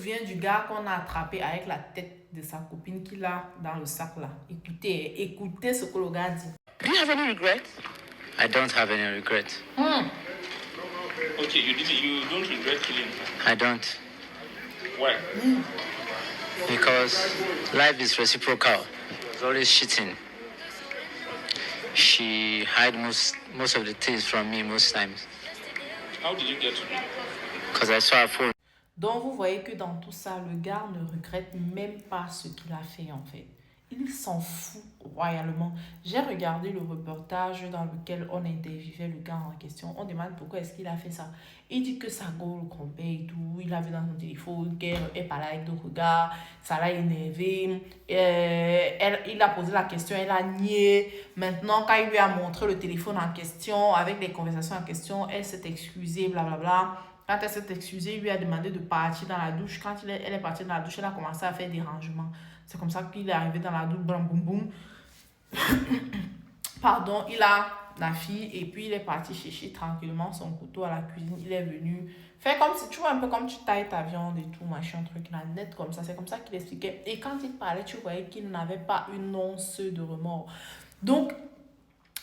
souviens du gars qu'on a attrapé avec la tête de sa copine qu'il a dans le sac là. Écoutez ce que le gars dit. Do you have any regrets? I don't have any regrets. Okay, you don't regret killing her? I don't. Why? Because life is reciprocal. It's always cheating. She hide most of the things from me most times. How did you get to know? Because I saw her phone. Donc vous voyez que dans tout ça, le gars ne regrette même pas ce qu'il a fait en fait. Il s'en fout royalement. J'ai regardé le reportage dans lequel on interviewait le gars en question. On demande pourquoi est-ce qu'il a fait ça. Il dit que ça go le compère et tout. Il a vu dans son téléphone qu'elle est parlé avec d'autres gars. Ça l'a énervé. Il a posé la question, elle a nié. Maintenant, quand il lui a montré le téléphone en question, avec les conversations en question, elle s'est excusée, blablabla. Quand elle s'est excusée, il lui a demandé de partir dans la douche. Quand elle est partie dans la douche, elle a commencé à faire des rangements. C'est comme ça qu'il est arrivé dans la douche, boum, boum, boum. Pardon, il a la fille et puis il est parti chercher tranquillement son couteau à la cuisine. Il est venu faire comme si, tu vois, un peu comme tu tailles ta viande et tout, machin, truc, là, net comme ça. C'est comme ça qu'il expliquait. Et quand il parlait, tu voyais qu'il n'avait pas une once de remords. Donc,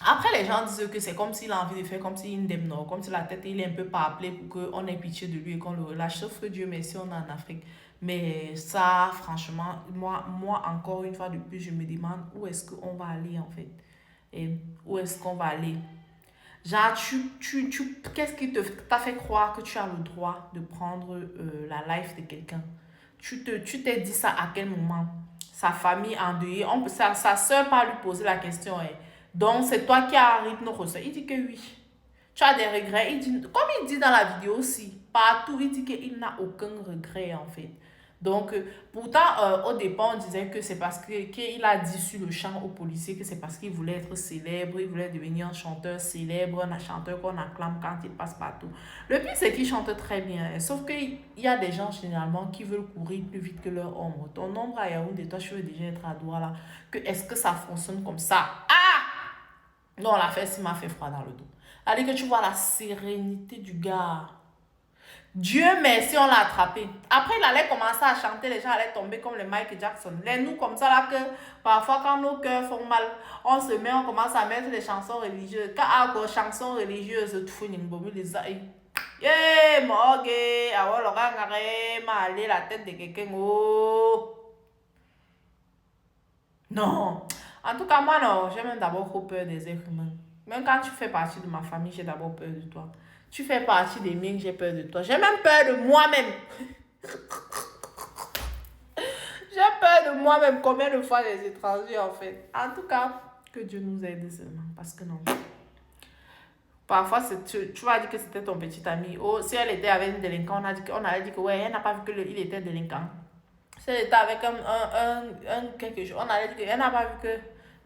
après, les gens disent que c'est comme s'il a envie de faire comme s'il indemne, comme si la tête, il est un peu pas appelé pour qu'on ait pitié de lui et qu'on le relâche. Sauf que Dieu merci, on est en Afrique. Mais ça, franchement, moi, encore une fois de plus, je me demande où est-ce qu'on va aller, en fait. Et où est-ce qu'on va aller? Genre, qu'est-ce qui t'a fait croire que tu as le droit de prendre la life de quelqu'un? Tu t'es dit ça à quel moment? Sa famille endeuillée, sa soeur pas lui poser la question. Donc, c'est toi qui as rythme nos recettes. Il dit que oui. Tu as des regrets. Comme il dit dans la vidéo aussi, partout, il dit qu'il n'a aucun regret, en fait. Donc, pourtant, au départ, on disait que c'est parce qu'il a dit sur le champ aux policiers que c'est parce qu'il voulait être célèbre, il voulait devenir un chanteur célèbre, un chanteur qu'on acclame quand il passe partout. Le pire, c'est qu'il chante très bien. Sauf qu'il y a des gens, généralement, qui veulent courir plus vite que leur ombre. Ton ombre à Yaoundé, toi, tu veux déjà être à Douala. Est-ce que ça fonctionne comme ça? Ah! Non, l'affaire, ça m'a fait froid dans le dos. C'est-à-dire que tu vois la sérénité du gars. Dieu merci, on l'a attrapé. Après, il allait commencer à chanter, les gens allaient tomber comme le Michael Jackson. Les nous, comme ça, là, que parfois, quand nos cœurs font mal, on se met, on commence à mettre des chansons religieuses. Quand il y a des chansons religieuses, tu fais une bombe, les aïe. Yeah, morgue, alors, le gars, m'a allé la tête de quelqu'un. Oh. Non. En tout cas, moi, non, j'ai même d'abord trop peur des êtres humains. Même quand tu fais partie de ma famille, j'ai d'abord peur de toi. Tu fais partie des miens, j'ai peur de toi. J'ai même peur de moi-même. J'ai peur de moi-même. Combien de fois les étrangers, en fait. En tout cas, que Dieu nous aide seulement. Parce que non. Parfois, tu vas dire que c'était ton petit ami. Oh, si elle était avec un délinquant, on allait dire que ouais, elle n'a pas vu qu'il était délinquant. Si elle était avec quelque chose, on allait dire qu'elle n'a pas vu que...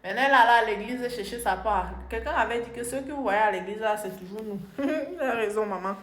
Maintenant, elle allait à l'église chercher sa part. Quelqu'un avait dit que ceux que vous voyez à l'église, là, c'est toujours nous. Elle a raison, maman.